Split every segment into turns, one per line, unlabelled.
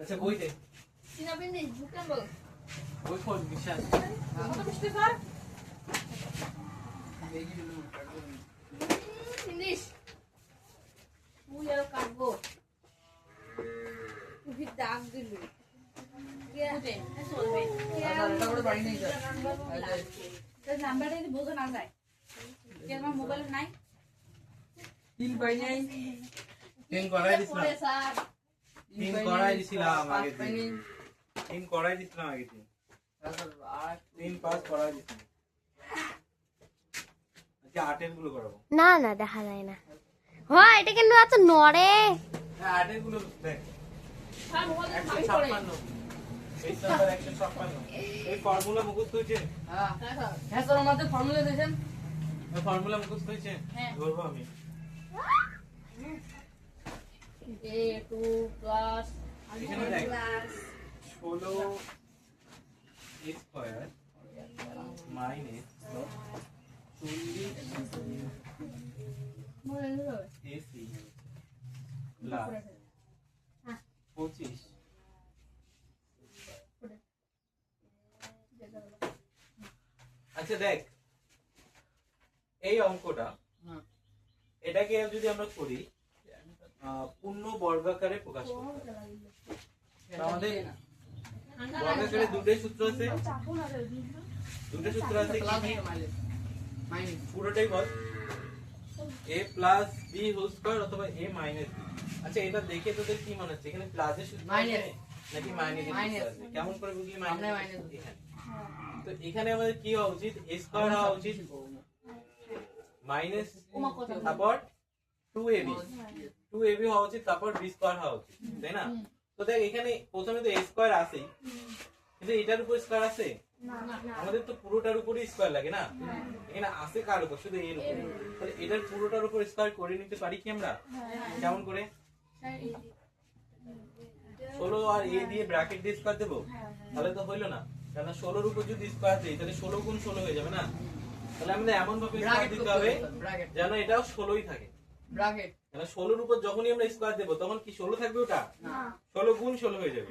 আচ্ছা বইতে বই খোল বিশ্বাস
দাগ দিল নাম্বারটা যদি বোঝা না যায় আমার মোবাইলে নাই
তিন পাই নাই
তিন করাই দিছিলাম তিন করাই দিছিলাম আগে তিন করাই দিছিলাম আগে তিন পাস করাই দিছিলাম আচ্ছা আটের গুলো করাবো
না না দেখা যায় না হয় এটা কেন এত নড়ে
হ্যাঁ আটের গুলো দেখ 156 এই নাম্বার 156 এই ফর্মুলা মুখস্থ হয়েছে
হ্যাঁ হ্যাঁ স্যার আমাদের ফর্মুলা দিয়েছেন
এই ফর্মুলা মুখস্থ হয়েছে ধরবো আমি
A2 plus
এখানে দেখ 16 a square minus 40 ac plus 25 আচ্ছা দেখ এই অঙ্কটা এটাকে যদি আমরা করি পূর্ণ বর্গাকারে প্রকাশ করতে আমাদের বর্গাকারে দুটোই সূত্র আছে দুটো সূত্র আছে পুরোটাই বল a plus b whole square অথবা a মাইনাস b আচ্ছা এটা দেখে তোদের কি মনে হচ্ছে এখানে প্লাসের সূত্র আছে নাকি মাইনাসের সূত্র আছে কেমন করে বুঝলি মাইনাস তো এখানে আমাদের কি হওয়া উচিত a স্কয়ার হওয়া উচিত মাইনাস তারপর 2ab 2ab হওয়া উচিত তারপর b স্কয়ার হওয়া উচিত তাই না তো দেখ এখানে প্রথমে তো a স্কয়ার আছেই কিন্তু এটার উপর স্কয়ার আছে আমাদের তো পুরোটার উপরই স্কয়ার লাগে না এখানে আছে কার উপর শুধু এর উপর তাহলে এটার পুরোটার উপর স্কয়ার করে নিতে পারি কি আমরা কেমন করে 16 আর a দিয়ে ব্র্যাকেট দিয়ে স্কয়ার দেব তাহলে তো হইলো না কারণ 16 এর উপর যদি স্কয়ার দেই তাহলে 16 গুণ 16 হয়ে যাবে না তাহলে আমাদের এমন ভাবে স্কয়ার দিতে হবে যেন এটাও 16ই থাকে
ব্র্যাকেট
মানে 16 এর উপর যখনই আমরা স্কয়ার দেব তখন কি 16 থাকবে ওটা না 16 গুণ 16 হয়ে যাবে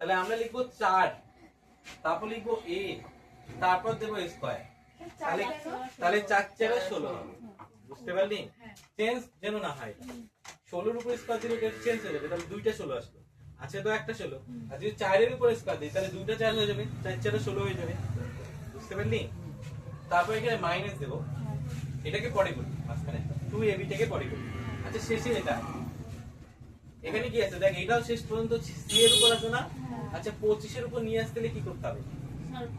তাহলে আমরা লিখবো 4 তারপর লিখবো a তারপর দেব স্কয়ার তাহলে 4 4 16 হবে বুঝতে পারলি চেঞ্জ যেন না হয় 16 এর উপর স্কয়ার দিলে এটা চেঞ্জ হয়ে যাবে তাহলে দুইটা 16 আসলো আচ্ছা তো একটা 16 আর যদি 4 এর উপর স্কয়ার দিই তাহলে দুইটা 4 হয়ে যাবে 4 4 16 হয়ে যাবে বুঝতে পারলি তারপর এখানে মাইনাস দেব এটাকে পরে করি মাঝখানে 2ab টাকে পরে করি আচ্ছা শেষে এটা এখানে কি আছে দেখ এটাও শেষ পর্যন্ত c এর উপর আছে না আচ্ছা 25 এর উপর নিয়ে আসতে কি করতে হবে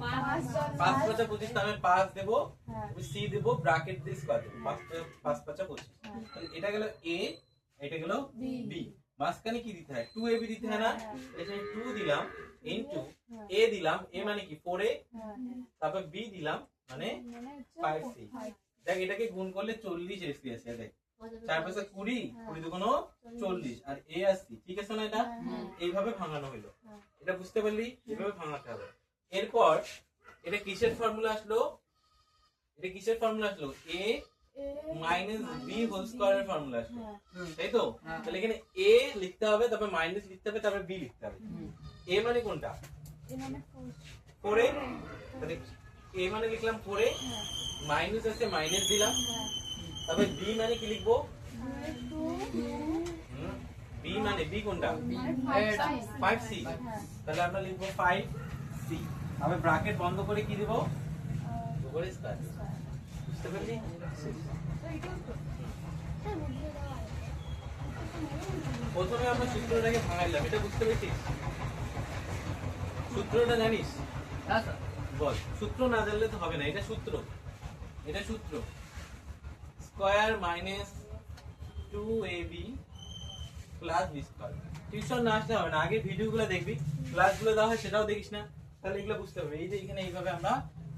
5 5 25 তাহলে 5 দেব c দেব ব্র্যাকেট দিয়ে স্কয়ার দেব 5 5 25 তাহলে এটা গেল a এটা গেল b মাঝখানে কি দিতে হয় 2ab দিতে হয় না এখানে 2 দিলাম ইনটু a দিলাম a মানে কি 4a তারপর b দিলাম মানে 5c দেখ এটাকে গুণ করলে 40 এসি আছে দেখ 4 5 20 20 দুগুণ 40 আর a আসছে ঠিক আছে না এটা এইভাবে ভাঙানো হলো এটা বুঝতে পারলি এইভাবে ভাঙাতে হবে এরপর এটা কিসের ফর্মুলা আসলো a মাইনাস b হোল স্কয়ারের ফর্মুলা আসলো তাই তো তাহলে এখানে a লিখতে হবে তারপর মাইনাস লিখতে হবে তারপর b লিখতে হবে a মানে কোনটা a মানে 4a তাহলে a মানে লিখলাম 4a মাইনাস আছে মাইনাস দিলাম তবে b মানে কি লিখবো b মানে b কোনটা 5c তাহলে আমরা লিখবো 5c আমি ব্র্যাকেট বন্ধ করে কি দেব উপরে স্কয়ার বুঝতে পারলি প্রথমে আমরা সূত্রটাকে ভাঙাইলাম এটা বুঝতে পেরেছিস সূত্রটা জানিস
হ্যাঁ স্যার
বল সূত্র না জানলে তো হবে না এটা সূত্র square minus 2ab plus b square tuition না আসলে হবে না আগে ভিডিওগুলো দেখবি ক্লাসগুলো দেওয়া হয় সেটাও দেখিস না তাহলে এগুলো বুঝতে হবে এই যে এখানে এইভাবে আমরা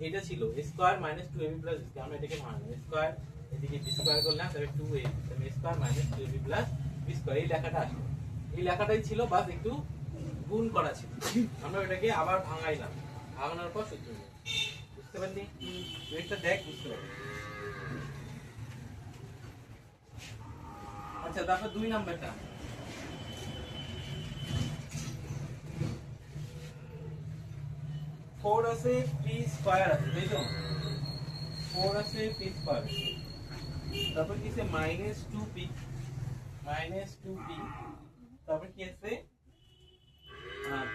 এটা ছিল square minus 2ab plus b আমরা এটাকে ভাঙালাম স্কয়ার এদিকে b স্কয়ার করলাম তাহলে 2ab তাহলে square minus 2ab plus b square এই লেখাটা আসলো এই লেখাটাই ছিল বাস একটু গুণ করা ছিল আমরা এটাকে আবার ভাঙাইলাম ভাঙানোর পর সূত্র বুঝতে পারলি তুই একটা দেখ বুঝতে পারলি আচ্ছা তারপর 2 নাম্বারটা 4 আছে p স্কয়ার আছে তাই তো 4 আছে p স্কয়ার তারপর কি আছে -2p তারপর কি আছে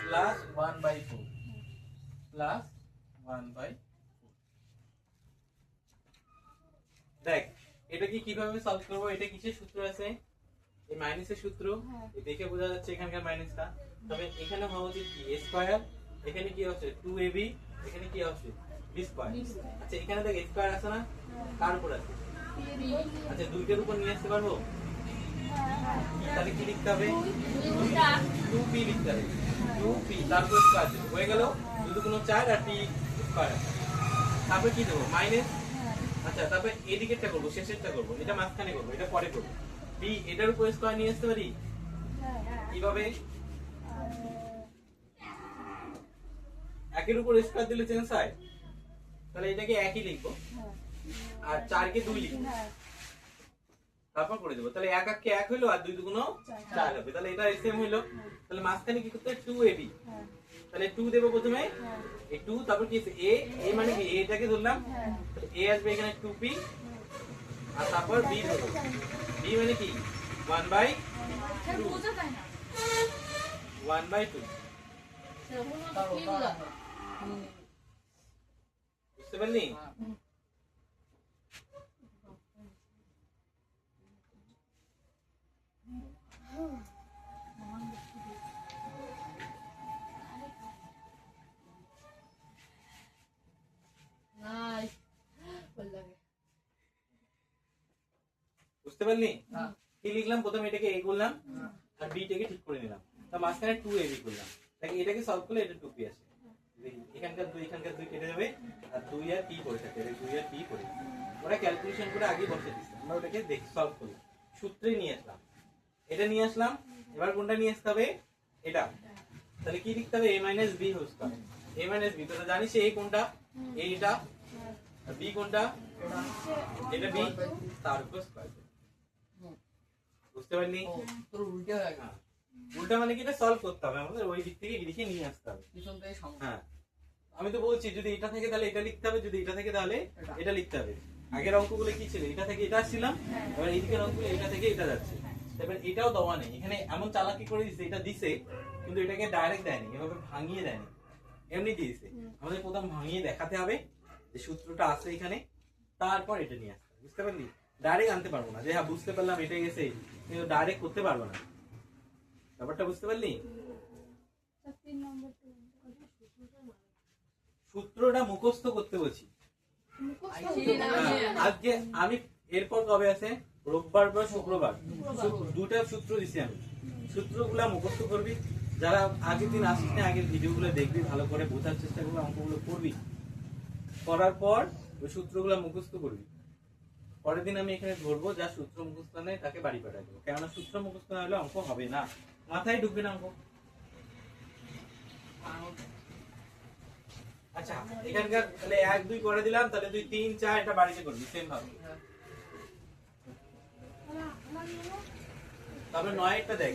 প্লাস 1/4 প্লাস 1/4 দেখ এটা কি কিভাবে সলভ করব এটা কিসের সূত্র আছে এই মাইনাসের সূত্র এই দেখে বোঝা যাচ্ছে এখানকার মাইনাসটা তবে এখানে হওয়া উচিত কি a স্কয়ার এখানে কি হচ্ছে 2ab এখানে কি হচ্ছে b স্কয়ার আচ্ছা এখানে দেখ a স্কয়ার আছে না কার উপর আছে আচ্ছা দুইটার উপর নিয়ে আসতে পারবো তাহলে কি লিখতে হবে 2p লিখতে হবে 2p তারপর স্কয়ার দেব হয়ে গেল 2 দুগুণ 4 আর p স্কয়ার তারপর কি দেব মাইনাস আচ্ছা তারপর এদিকেরটা করব শেষেরটা করব এটা মাঝখানে করব এটা পরে করব b এটার উপর স্কয়ার নিয়ে আসতে পারি কিভাবে একের উপর স্কয়ার দিলে চেঞ্জ হয় তাহলে এটাকে একই লিখবো আর 4 কে 2 লিখবো তারপর করে দেব তাহলে 1 কে 1 হলো আর 2 দুগুণ 4 হবে তাহলে এটা সেম হলো তাহলে মাঝখানে কি করতে 2ab তাহলে 2 দেব প্রথমে এই 2 তারপর কি আছে a মানে কি a এটাকে ধরলাম a আসবে এখানে 2p আর তারপর b ধরব b মানে কি 1/2
বোঝা যায় না
1/2
সেরকম তো কি বোঝা
বুঝতে পারলি
নাই ভালো লাগে
বুঝতে পারলি
হ্যাঁ।
কি লিখলাম প্রথমে এটাকে a করলাম আর b টাকে ঠিক করে নিলাম তার মাঝখানে 2ab করলাম তাই এটাকে সলভ করলে এটা 2p আসে এখানকার 2 কেটে যাবে আর 2 আর p পড়ে থাকে 2 আর p পড়ে ওরা ক্যালকুলেশন করে আগে বসে দিচ্ছে আমরা ওটাকে সলভ করলাম সূত্রে নিয়ে আসলাম এটা নিয়ে আসলাম এবার কোনটা নিয়ে আসতে হবে এটা তাহলে কি লিখতে হবে a - b whole square a - b তোরা জানিস a কোনটা a এটা আর b কোনটা এটা b তার উপর স্কয়ার বুঝতে পারলি
তোর উল্টে হয়ে গেল
হ্যাঁ উল্টা মানে কি এটা সলভ করতে হবে আমাদের ওই দিক থেকে এদিকে নিয়ে আসতে হবে
পিছন থেকে সমস্যা
হ্যাঁ আমি তো বলছি যদি এটা থেকে তাহলে এটা লিখতে হবে যদি এটা থেকে তাহলে এটা লিখতে হবে আগের অঙ্কগুলো কি ছিল এটা থেকে এটা আসছিলাম এবার এইদিকের অঙ্কগুলো এটা থেকে এটা যাচ্ছে এবার এটাও দেওয়া নেই এখানে এমন চালাকি করে দিচ্ছে এটা দিছে কিন্তু এটাকে ডাইরেক্ট দেয়নি এভাবে ভাঙিয়ে দেয়নি এমনি দিয়েছে আমাদের প্রথম ভাঙিয়ে দেখাতে হবে যে সূত্রটা আছে এখানে তারপর এটা নিয়ে আসতে হবে বুঝতে পারলি ডাইরেক্ট আনতে পারবো না যে হ্যাঁ বুঝতে পারলাম এটা গেছে কিন্তু ডাইরেক্ট করতে পারবো না ব্যাপারটা বুঝতে পারলি সূত্রটা মুখস্থ করতে বলছি আজকে আমি এরপর কবে আছে রোববার বা শুক্রবার দুটা সূত্র দিছি আমি সূত্রগুলা মুখস্থ করবি যারা আগের দিন আসিস না আগের ভিডিওগুলো দেখবি ভালো করে বোঝার চেষ্টা করবি অঙ্কগুলো করবি করার পর ওই সূত্রগুলো মুখস্থ করবি পরের দিন আমি এখানে ধরবো যা সূত্র মুখস্থ নেই তাকে বাড়ি পাঠাই দেবো কেননা সূত্র মুখস্থ না হলে অঙ্ক হবে না মাথায় ঢুকবে না অঙ্ক আচ্ছা এখানকার তাহলে 1 2 করে দিলাম তাহলে 2 3 4 এটা বাড়িতে করবি সেম ভাবে তারপরে 9 এটা দেখ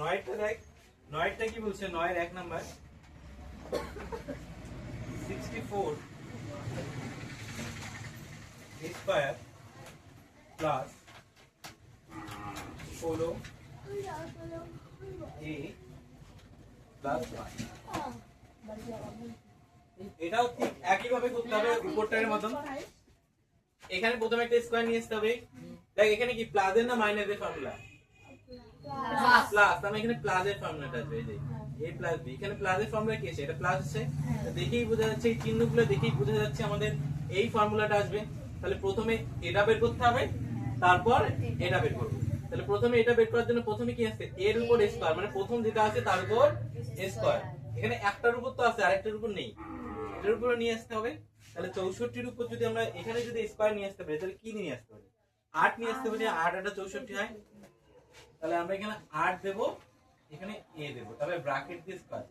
নয়টা দেখ নয়টা কি বলছে 9 এর 1 number 64 square plus 16 a plus 1 এটাও ঠিক একই ভাবে করতে হবে উপরটার মতন এখানে প্রথমে একটা স্কয়ার নিয়ে আসতে হবে দেখ এখানে কি প্লাস এর না মাইনাস এর ফর্মুলা প্লাস আমি এখানে প্লাস এর ফর্মুলাটা আছে এই যে a প্লাস b এখানে প্লাস এর ফর্মুলা কি আছে এটা প্লাস আছে দেখেই বোঝা যাচ্ছে এই চিহ্নগুলো দেখেই বোঝা যাচ্ছে আমাদের এই ফর্মুলাটা আসবে তাহলে প্রথমে এটা বের করতে হবে তারপর এটা বের করব তাহলে প্রথমে এটা বের করার জন্য প্রথমে কি আছে এর উপর স্কয়ার মানে প্রথম যেটা আছে তার উপর স্কয়ার এখানে একটার উপর তো আছে আরেকটার উপর নেই এটার উপর নিয়ে আসতে হবে তাহলে 64 এর উপর যদি আমরা এখানে যদি স্কয়ার নিয়ে আসতে পারি তাহলে কি নিয়ে আসতে পারি 8 নিয়ে আসতে পারি 8 এটা 64 হয় তাহলে আমরা এখানে 8 দেব এখানে a দেব তবে ব্র্যাকেট দিয়ে স্কয়ার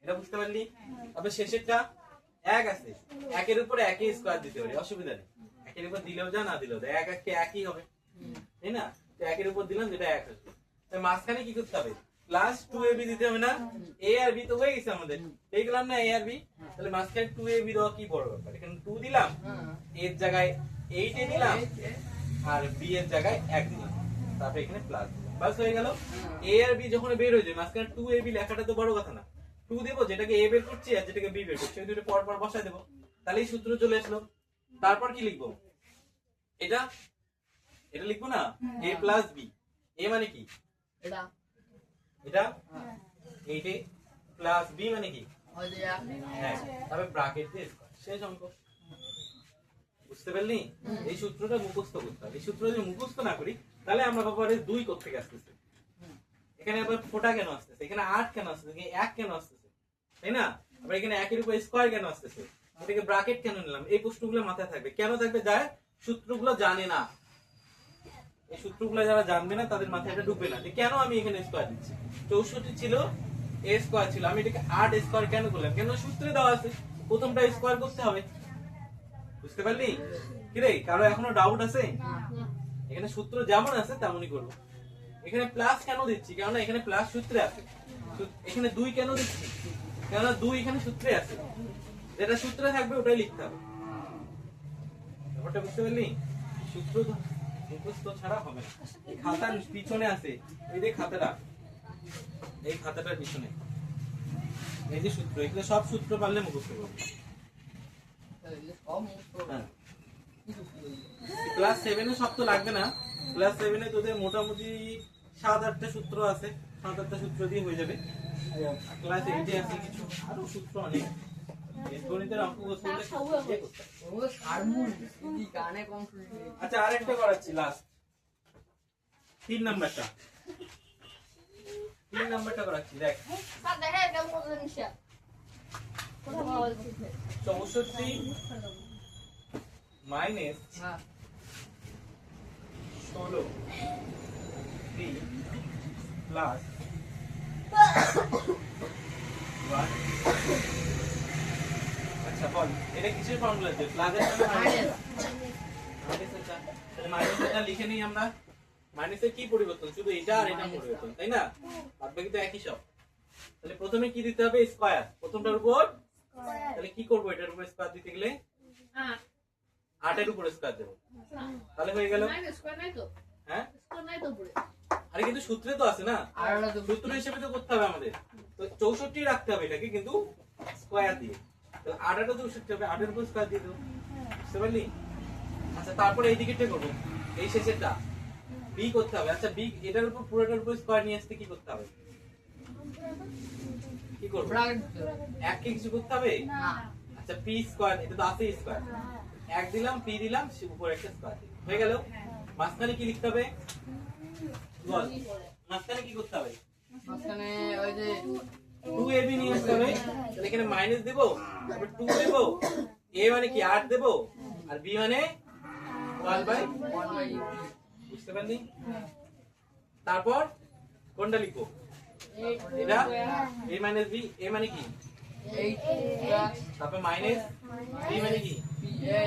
এটা বুঝতে পারলি তবে শেষেরটা 1 আছে 1 এর উপর 1 এর স্কয়ার দিতে পারি অসুবিধা নেই 1 এর উপর দিলেও যা না দিলেও যা 1 1 কে একই হবে তাই না একের উপর দিলাম যেটা 1 হচ্ছে। তাই মাঝখানে কি করতে হবে প্লাস 2ab দিতে হবে না, a আর b তো হয়ে গেছে আমাদের, পেয়ে গেলাম না a আর b। তাহলে মাঝখানে 2ab দেওয়া কি বড় ব্যাপার, এখানে 2 দিলাম, a এর জায়গায় 8 এ দিলাম আর b এর জায়গায় 1 দিলাম, তারপর এখানে প্লাস দিলাম, বাস হয়ে গেল। a আর b যখন বের হয়ে যায় মাঝখানে 2ab লেখাটা তো বড় কথা না, 2 দেব যেটাকে a বের করছি আর যেটাকে b বের করছি ওই দুটো পর পর বসায় দেব, তাহলে এই সূত্র চলে আসলো। তারপর কি লিখবো, এটা এটা লিখবো না a প্লাস b, a মানে কি
এটা
এটা 8a প্লাস b মানে কি
ওই যে
হ্যাঁ, তবে ব্র্যাকেট দিয়ে স্কয়ার, শেষ অঙ্ক। বুঝতে পারলি? এই সূত্রটা মুখস্থ করতে হবে, এই সূত্র যদি মুখস্থ না করি তাহলে আমরা ভাববো আরে 2 কোথা থেকে আসতেছে, এখানে আবার ফোঁটা কেন আসতেছে, এখানে 8 কেন আসতেছে, এখানে 1 কেন আসতেছে, তাই না? আবার এখানে 1 এর উপর স্কয়ার কেন আসতেছে, এটাকে ব্র্যাকেট কেন নিলাম, এই প্রশ্নগুলো মাথায় থাকবে। কেন থাকবে, যায় সূত্রগুলো জানে না, এই সূত্রগুলো যারা জানবে না তাদের মাথায় এটা ঢুকবে না যে কেন আমি এখানে স্কয়ার দিচ্ছি। 64 ছিল a স্কয়ার ছিল, আমি এটাকে 8 স্কয়ার কেন করলাম, কেন সূত্রে দেওয়া আছে প্রথমটা স্কয়ার করতে হবে। বুঝতে পারলি কি রে, কারো এখনো ডাউট আছে? এখানে সূত্র যেমন আছে তেমনই করব। এখানে প্লাস কেন দিচ্ছি, কারণ এখানে প্লাস সূত্রে আছে। এখানে 2 কেন দিচ্ছি, কারণ 2 এখানে সূত্রে আছে, যেটা সূত্রে থাকবে ওটাই লিখতে হবে। ব্যাপারটা বুঝতে পারলি? সূত্র মুখস্থ ছাড়া হবে না। এই খাতার পিছনে আছে, এই যে খাতাটা, এই খাতাটার পিছনে এই যে সূত্র, এগুলো সব সূত্র পারলে মুখস্থ করবে। হ্যাঁ, ক্লাস 7 এ সব তো লাগবে না, ক্লাস 7 এ তোদের মোটামুটি 7-8টা সূত্র আছে, 7-8টা সূত্র দিয়ে হয়ে যাবে। ক্লাস 8 এ আছে কিছু আরো সূত্র অনেক, গণিতের অঙ্ক করতে হলে ইয়ে করতে হবে।
ও হারমোন কি গানে কম শুনি।
আচ্ছা আরেকটা করাচ্ছি, লাস্ট 3 নাম্বারটা, 3 নাম্বারটা করাচ্ছি, দেখ।
স্যার দেখে এটা মজা নিশা কোথা পাওয়া যাচ্ছে
64 মাইনাস
হ্যাঁ
16 3 প্লাস 1। আচ্ছা বল এটা কিসের ফর্মুলা আছে, প্লাসের না মাইনাস? মাইনাস। আচ্ছা তাহলে মাইনাসটা লিখে নিই আমরা। মাইনাসের কি পরিবর্তন, শুধু এটা আর এটা পরিবর্তন, তাই না? বাদ বাকি তো একই সব। তাহলে প্রথমে কি দিতে হবে, স্কয়ার, প্রথমটার উপর। তাহলে কি করব, এটার উপর স্কয়ার দিতে গেলে 8 এর উপর স্কয়ার দেব, তাহলে হয়ে গেল।
স্কয়ার নাই তো,
হ্যাঁ
স্কয়ার নাই তো পুরো।
আরে কিন্তু সূত্রে তো আছে না,
আর ওটা তো
সূত্র হিসেবে তো করতে হবে আমাদের, তো 64 রাখতে হবে এটাকে, কিন্তু স্কয়ার দিয়ে। তাহলে 8টা তো 64 হবে, 8 এর উপর স্কয়ার দিয়ে দেব। বুঝতে পারলি? আচ্ছা তারপরে এই দিকেরটা করব, এই শেষেরটা বি করতে হবে। আচ্ছা বি এটার উপর পুরোটার উপর স্কয়ার নিয়ে আসতে কি করতে হবে, কি করব,
ব্র্যাকেট
এক কি কিছু করতে হবে
না
আচ্ছা পি স্কয়ার, এটা তো আছে স্কয়ার, 1 দিলাম পি দিলাম, উপর একটা স্কয়ার হয়ে গেল। মাঝখানে কি লিখতে হবে বল, মাঝখানে কি করতে হবে,
মাঝখানে ওই যে
2ab নিয়ে আসতে হবে। তাহলে এখানে মাইনাস দেব, তারপর 2 দেব, a মানে কি 8 দেব, আর b মানে 1/,
1/8
বুঝতে পারলি? তারপর কোনটা লিখবো, এটা a মাইনাস b, a মানে কি
8 প্লাস
তারপর মাইনাস b মানে কি,
a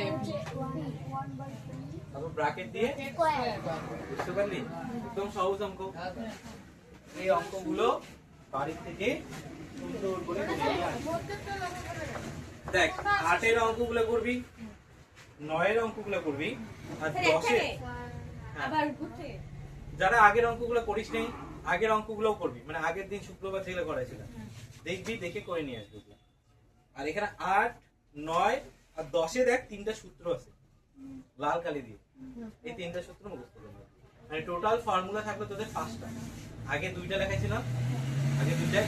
তারপর ব্র্যাকেট দিয়ে, বুঝতে পারলি? একদম সহজ অঙ্ক। এই অঙ্কগুলো বাড়ি থেকে সুন্দর করে করে নিয়ে আসবি। দেখ 8 এর অঙ্কগুলো করবি, 9 এর অঙ্কগুলো করবি, আর 10 এর
আবার ঘুরতে
যারা আগের অঙ্কগুলো করিস নাই আগের অঙ্কগুলোও করবি, মানে আগের দিন শুক্রবার যেগুলো করাইছিল দেখবি, দেখে করে নিয়ে আসবি। আর এখানে 8, 9 আর 10 এ দেখ 3টা সূত্র আছে লাল কালি দিয়ে, এই 3টা সূত্র মুখস্থ করবি। মানে টোটাল ফর্মুলা থাকবে তোদের 5টা, আগে 2টা লেখাইছিলাম, আগে 2টাই,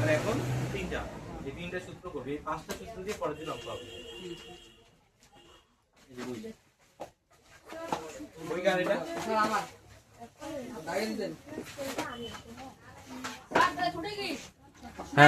আর এখন 3টা। এই 3টা সূত্র করবি, এই 5টা সূত্র দিয়ে পরের দিন অঙ্ক হবে। এই যে বই গাড়িটা
স্যার আমার দাঁড়িয়ে দিতেন
স্যার ছুটে গিয়ে